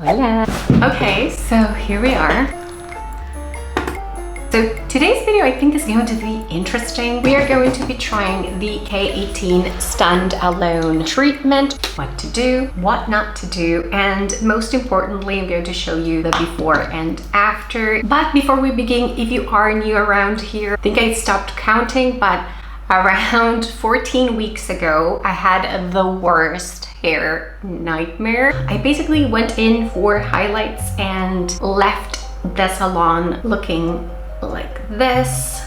Hola! Okay, so here we are. So today's video I think is going to be interesting. We are going to be trying the K18 standalone treatment, what to do, what not to do, and most importantly, I'm going to show you the before and after. But before we begin, if you are new around here, I think I stopped counting, but around 14 weeks ago, I had the worst hair nightmare. I basically went in for highlights and left the salon looking like this.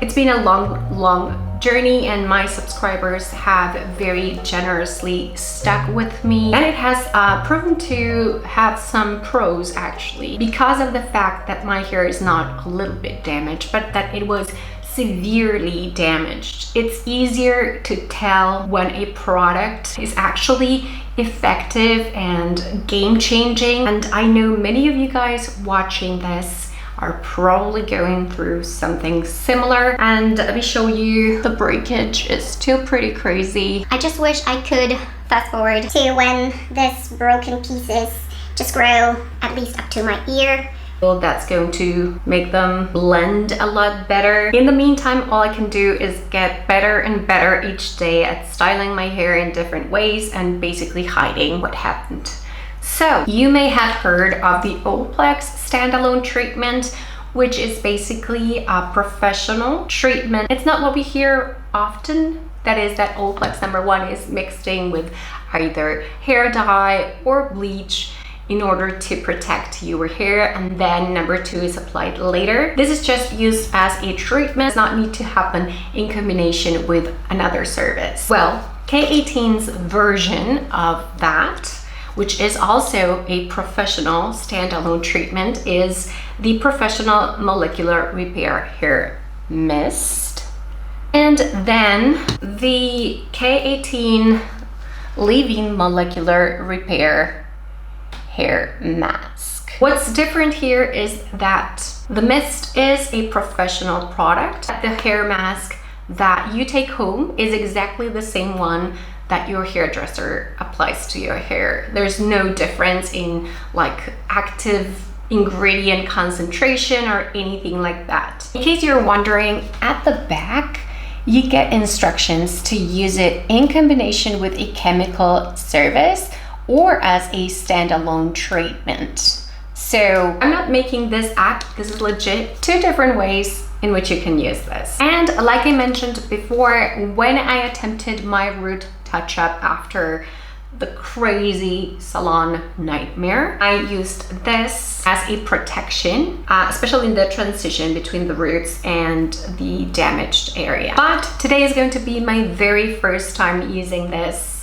It's been a long journey, and my subscribers have very generously stuck with me, and it has proven to have some pros actually, because of the fact that my hair is not a little bit damaged, but that it was severely damaged. It's easier to tell when a product is actually effective and game-changing, and I know many of you guys watching this are probably going through something similar, and let me show you. The breakage is still pretty crazy. I just wish I could fast forward to when this broken pieces just grow at least up to my ear. That's going to make them blend a lot better. In the meantime, all I can do is get better and better each day at styling my hair in different ways and basically hiding what happened. So you may have heard of the Olaplex standalone treatment, which is basically a professional treatment. It's not what we hear often. That is that Olaplex #1 is mixed in with either hair dye or bleach in order to protect your hair, and then #2 is applied later. This is just used as a treatment. It does not need to happen in combination with another service. Well, K18's version of that, which is also a professional standalone treatment, is the Professional Molecular Repair Hair Mist. And then the K18 Leave-In Molecular Repair Hair Mask. What's different here is that the mist is a professional product. The hair mask that you take home is exactly the same one that your hairdresser applies to your hair. There's no difference in like active ingredient concentration or anything like that. In case you're wondering, at the back you get instructions to use it in combination with a chemical service or as a standalone treatment. So I'm not making this up, this is legit. 2 different ways in which you can use this. And like I mentioned before, when I attempted my root touch-up after the crazy salon nightmare, I used this as a protection, especially in the transition between the roots and the damaged area. But today is going to be my very first time using this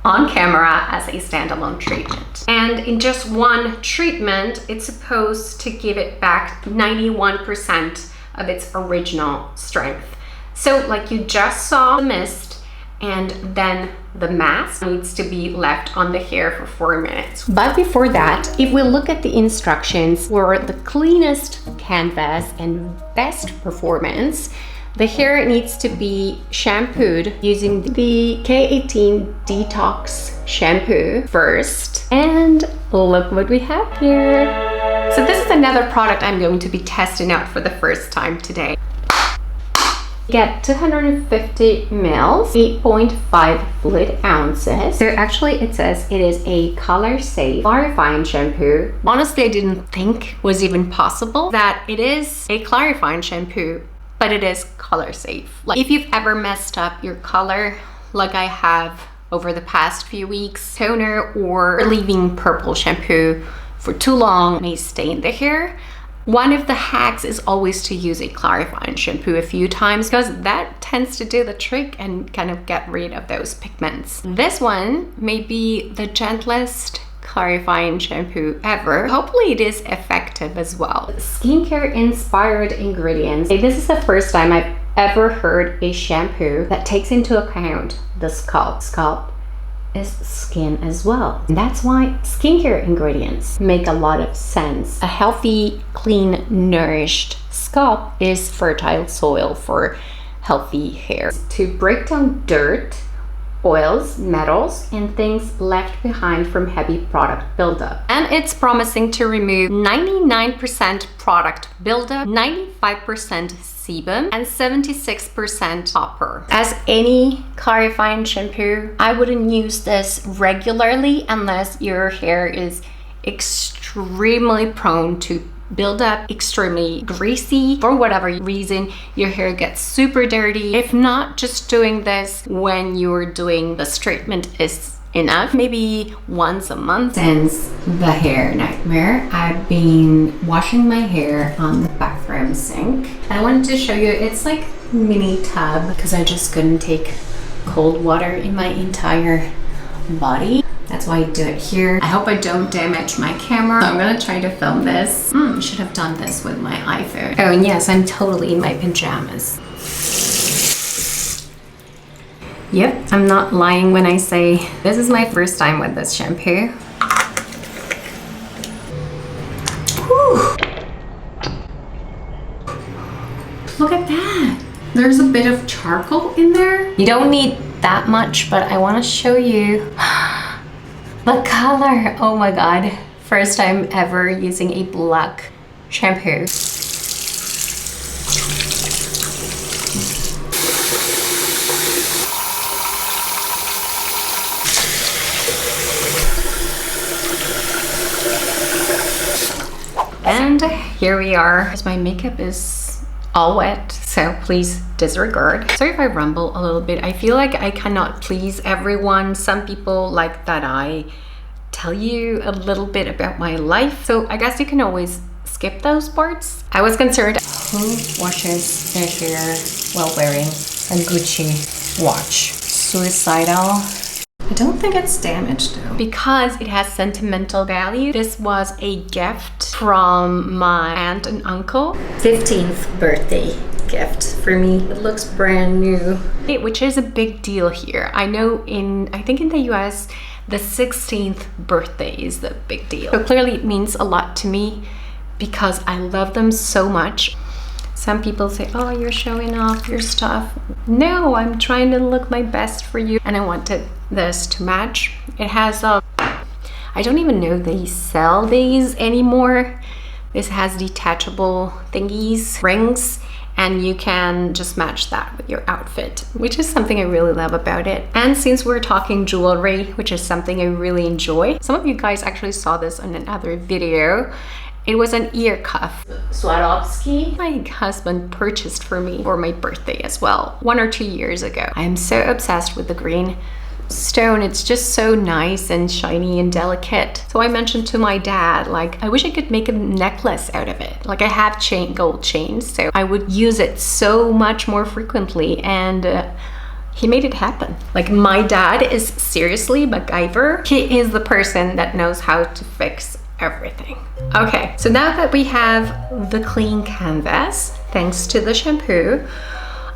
on camera as a standalone treatment. And in just one treatment, it's supposed to give it back 91% of its original strength. So like you just saw the mist, and then the mask needs to be left on the hair for 4 minutes. But before that, if we look at the instructions for the cleanest canvas and best performance, the hair needs to be shampooed using the K18 Detox shampoo first. And look what we have here. So this is another product I'm going to be testing out for the first time today. Get 250 mils, 8.5 fluid ounces. So actually it says it is a color safe clarifying shampoo. Honestly, I didn't think was even possible that it is a clarifying shampoo, but it is color safe. Like if you've ever messed up your color like I have over the past few weeks, toner or leaving purple shampoo for too long may stain the hair. One of the hacks is always to use a clarifying shampoo a few times, because that tends to do the trick and kind of get rid of those pigments. This one may be the gentlest clarifying shampoo ever. Hopefully it is effective as well. Skincare inspired ingredients. This is the first time I've ever heard a shampoo that takes into account the scalp. Scalp is skin as well. And that's why skincare ingredients make a lot of sense. A healthy, clean, nourished scalp is fertile soil for healthy hair. To break down dirt oils, metals, and things left behind from heavy product buildup. And it's promising to remove 99% product buildup, 95% sebum, and 76% copper. As any clarifying shampoo, I wouldn't use this regularly unless your hair is extremely prone to build up, extremely greasy, for whatever reason your hair gets super dirty. If not, just doing this when you're doing this treatment is enough. Maybe once a month. Since the hair nightmare, I've been washing my hair on the bathroom sink. I wanted to show you, it's like a mini tub because I just couldn't take cold water in my entire body. That's why I do it here. I hope I don't damage my camera. So I'm gonna try to film this. I should have done this with my iPhone. Oh, and yes, I'm totally in my pajamas. Yep, I'm not lying when I say this is my first time with this shampoo. Whew. Look at that. There's a bit of charcoal in there. You don't need that much, but I want to show you the color. Oh my god. First time ever using a black shampoo. And here we are. My makeup is all wet, so please disregard. Sorry if I rumble a little bit. I feel like I cannot please everyone. Some people like that I tell you a little bit about my life, so I guess you can always skip those parts. I was concerned, who washes their hair while wearing a Gucci watch? Suicidal. I don't think it's damaged though, because it has sentimental value. This was a gift from my aunt and uncle. 15th birthday gift for me. It looks brand new, which is a big deal here. I know I think in the US, the 16th birthday is the big deal. So clearly it means a lot to me because I love them so much. Some people say, oh, you're showing off your stuff. No, I'm trying to look my best for you. And I wanted this to match. It has I don't even know they sell these anymore. This has detachable thingies, rings, and you can just match that with your outfit, which is something I really love about it. And since we're talking jewelry, which is something I really enjoy, some of you guys actually saw this on another video. It was an ear cuff. Swarovski. My husband purchased for me for my birthday as well, 1 or 2 years ago. I'm so obsessed with the green stone. It's just so nice and shiny and delicate. So I mentioned to my dad, like, I wish I could make a necklace out of it. Like, I have gold chains, so I would use it so much more frequently, and he made it happen. Like, my dad is seriously MacGyver. He is the person that knows how to fix everything. Okay, so now that we have the clean canvas, thanks to the shampoo,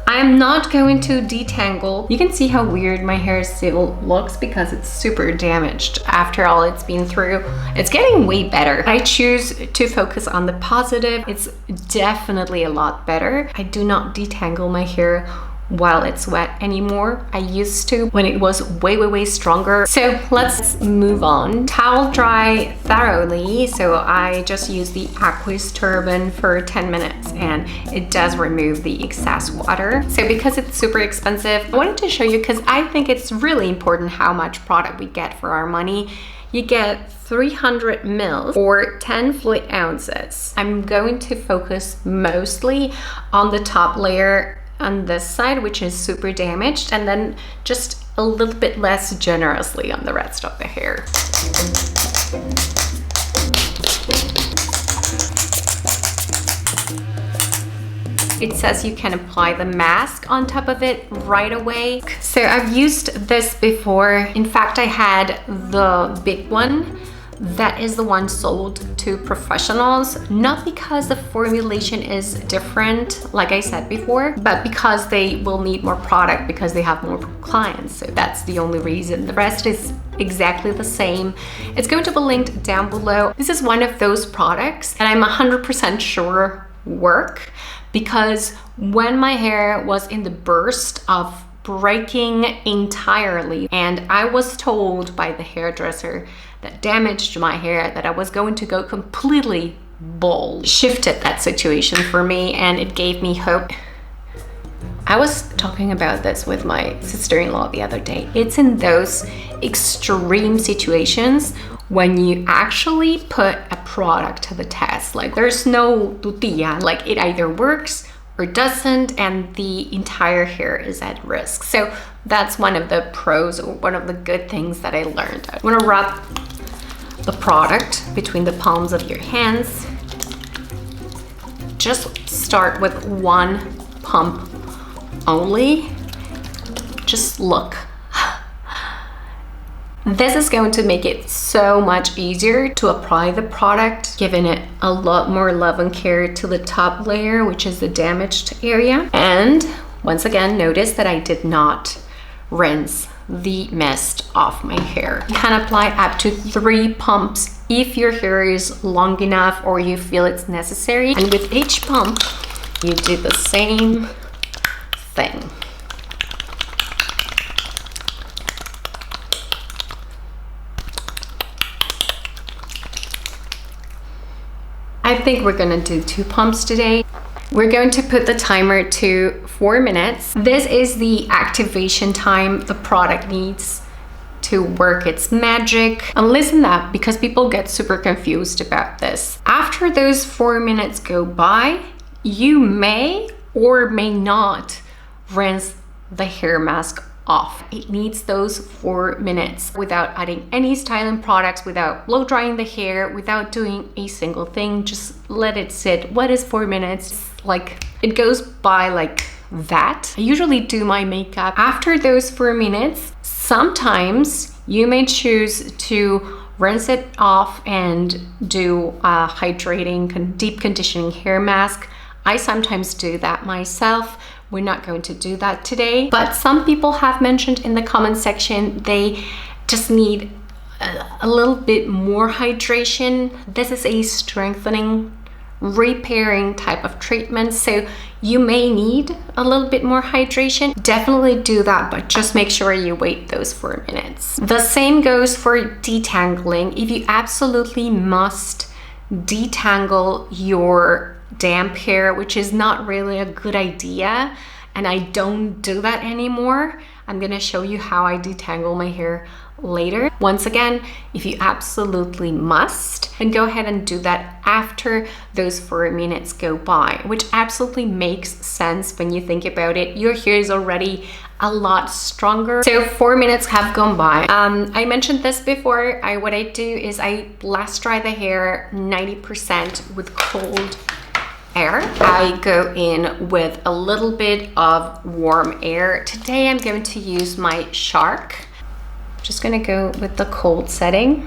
I am not going to detangle. You can see how weird my hair still looks because it's super damaged after all it's been through. It's getting way better. I choose to focus on the positive. It's definitely a lot better. I do not detangle my hair while it's wet anymore. I used to when it was way stronger. So let's move on. Towel dry thoroughly. So I just use the Aqueous Turban for 10 minutes and it does remove the excess water. So because it's super expensive, I wanted to show you because I think it's really important how much product we get for our money. You get 300 mils or 10 fluid ounces. I'm going to focus mostly on the top layer on this side, which is super damaged, and then just a little bit less generously on the rest of the hair. It says you can apply the mask on top of it right away. So I've used this before. In fact, I had the big one. That is the one sold to professionals, not because the formulation is different, like I said before, but because they will need more product because they have more clients. So that's the only reason. The rest is exactly the same. It's going to be linked down below. This is one of those products that I'm 100% sure work, because when my hair was in the burst of breaking entirely. And I was told by the hairdresser that damaged my hair that I was going to go completely bald. Shifted that situation for me, and it gave me hope. I was talking about this with my sister-in-law the other day. It's in those extreme situations when you actually put a product to the test. Like, there's no tutilla, like it either works or doesn't, and the entire hair is at risk. So that's one of the pros, or one of the good things that I learned. I'm gonna rub the product between the palms of your hands. Just start with one pump only. Just look. This is going to make it so much easier to apply the product, giving it a lot more love and care to the top layer, which is the damaged area. And once again, notice that I did not rinse the mist off my hair. You can apply up to 3 pumps if your hair is long enough or you feel it's necessary. And with each pump, you do the same thing. I think we're gonna do 2 pumps today. We're going to put the timer to 4 minutes. This is the activation time the product needs to work its magic. And listen up, because people get super confused about this. After those 4 minutes go by, you may or may not rinse the hair mask off. It needs those 4 minutes without adding any styling products, without blow drying the hair, without doing a single thing. Just let it sit. What is 4 minutes? Like, it goes by like that. I usually do my makeup after those 4 minutes. Sometimes you may choose to rinse it off and do a hydrating, deep conditioning hair mask. I sometimes do that myself. We're not going to do that today, but some people have mentioned in the comment section they just need a little bit more hydration. This is a strengthening, repairing type of treatment, so you may need a little bit more hydration. Definitely do that, but just make sure you wait those 4 minutes. The same goes for detangling. If you absolutely must detangle your damp hair, which is not really a good idea, and I don't do that anymore. I'm gonna show you how I detangle my hair later. Once again, if you absolutely must, then go ahead and do that after those 4 minutes go by, which absolutely makes sense when you think about it. Your hair is already a lot stronger. So 4 minutes have gone by. I mentioned this before. What I do is I blast dry the hair 90% with cold air. I go in with a little bit of warm air. Today I'm going to use my Shark. Just gonna go with the cold setting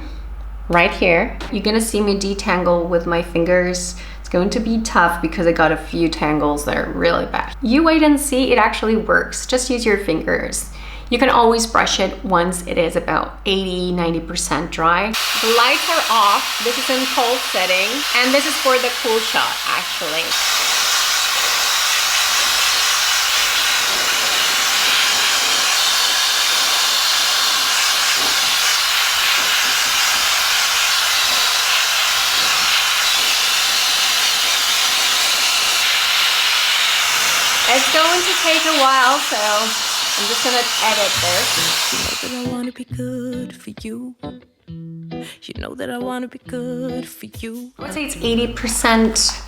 right here. You're gonna see me detangle with my fingers. It's going to be tough because I got a few tangles that are really bad. You wait and see, it actually works. Just use your fingers. You can always brush it once it is about 80–90% dry. The lights are off. This is in cold setting, and this is for the cool shot actually. It's going to take a while, so I'm just gonna edit this. You know that I wanna be good for you. You know that I wanna be good for you. I would say it's 80%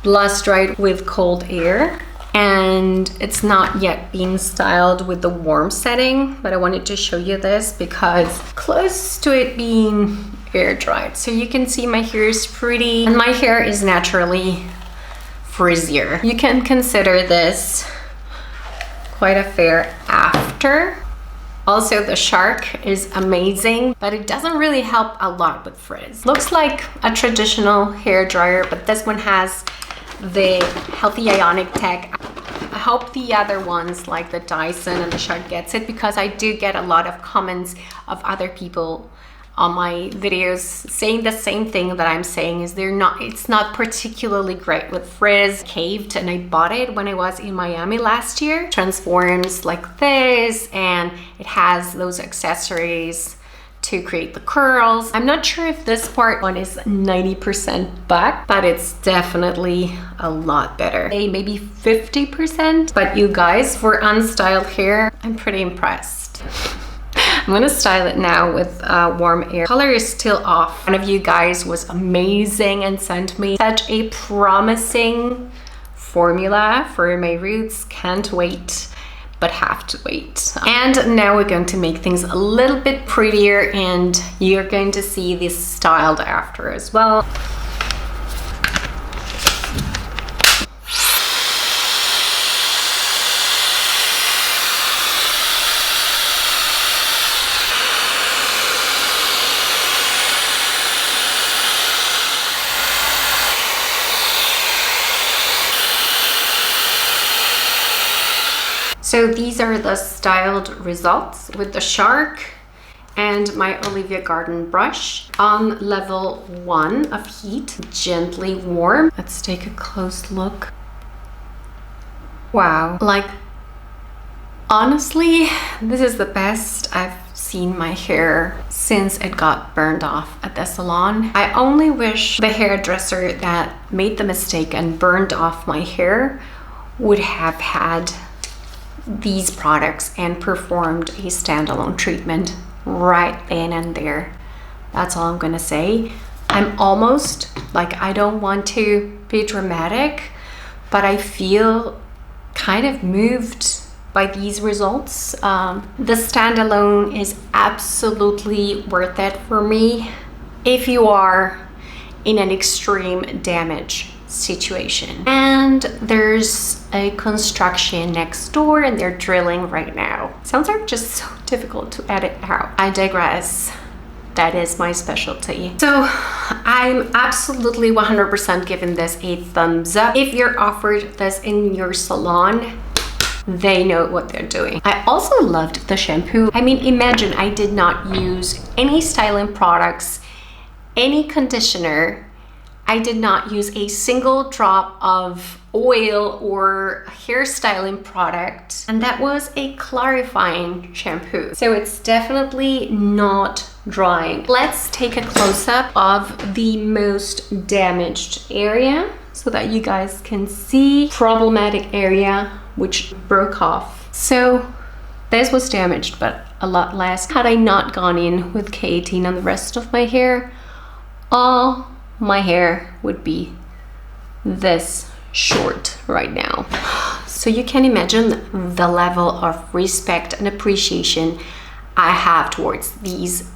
blast dried with cold air, and it's not yet being styled with the warm setting, but I wanted to show you this because close to it being air dried. So you can see my hair is pretty, and my hair is naturally frizzier. You can consider this quite a fair after. Also, the Shark is amazing, but it doesn't really help a lot with frizz. Looks like a traditional hair dryer, but this one has the healthy ionic tech. I hope the other ones like the Dyson and the Shark gets it, because I do get a lot of comments of other people on my videos saying the same thing that I'm saying, is it's not particularly great with frizz. Caved, and I bought it when I was in Miami last year. Transforms like this, and it has those accessories to create the curls. I'm not sure if this part one is 90% back, but it's definitely a lot better. Maybe 50%, but you guys, for unstyled hair, I'm pretty impressed. I'm gonna style it now with warm air. Color is still off. One of you guys was amazing and sent me such a promising formula for my roots. Can't wait, but have to wait. And now we're going to make things a little bit prettier, and you're going to see this styled after as well. So these are the styled results with the Shark and my Olivia Garden brush on level 1 of heat, gently warm. Let's take a close look. Wow, like honestly, this is the best I've seen my hair since it got burned off at the salon. I only wish the hairdresser that made the mistake and burned off my hair would have had these products and performed a standalone treatment right then and there. That's all I'm gonna say. I'm almost like, I don't want to be dramatic, but I feel kind of moved by these results. The standalone is absolutely worth it for me if you are in an extreme damage situation. And there's a construction next door and they're drilling right now. Sounds like just so difficult to edit out. I digress. That is my specialty. So I'm absolutely 100% giving this a thumbs up. If you're offered this in your salon, they know what they're doing. I also loved the shampoo. I mean, imagine I did not use any styling products, any conditioner. I did not use a single drop of oil or hairstyling product, and that was a clarifying shampoo. So it's definitely not drying. Let's take a close-up of the most damaged area so that you guys can see problematic area which broke off. So this was damaged, but a lot less. Had I not gone in with K18 on the rest of my hair, all my hair would be this short right now. So you can imagine the level of respect and appreciation I have towards these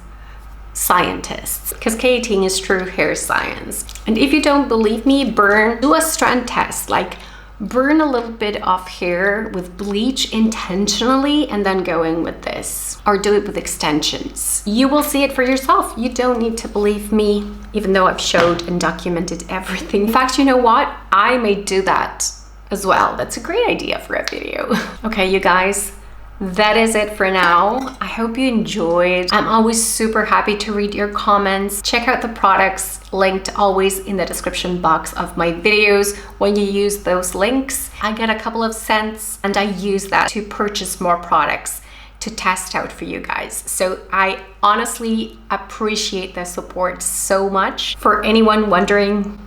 scientists, because K18 is true hair science. And if you don't believe me, do a strand test, like burn a little bit of hair with bleach intentionally and then go in with this, or do it with extensions. You will see it for yourself. You don't need to believe me, even though I've showed and documented everything. In fact, you know what? I may do that as well. That's a great idea for a video. Okay, you guys, that is it for now. I hope you enjoyed. I'm always super happy to read your comments. Check out the products linked always in the description box of my videos. When you use those links, I get a couple of cents and I use that to purchase more products to test out for you guys. So I honestly appreciate the support so much. For anyone wondering,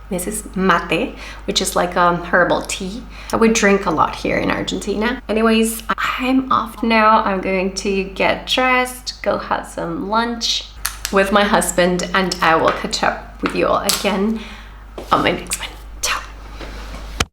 this is mate, which is like a herbal tea that we drink a lot here in Argentina. Anyways, I'm off now. I'm going to get dressed, go have some lunch with my husband, and I will catch up with you all again on my next one.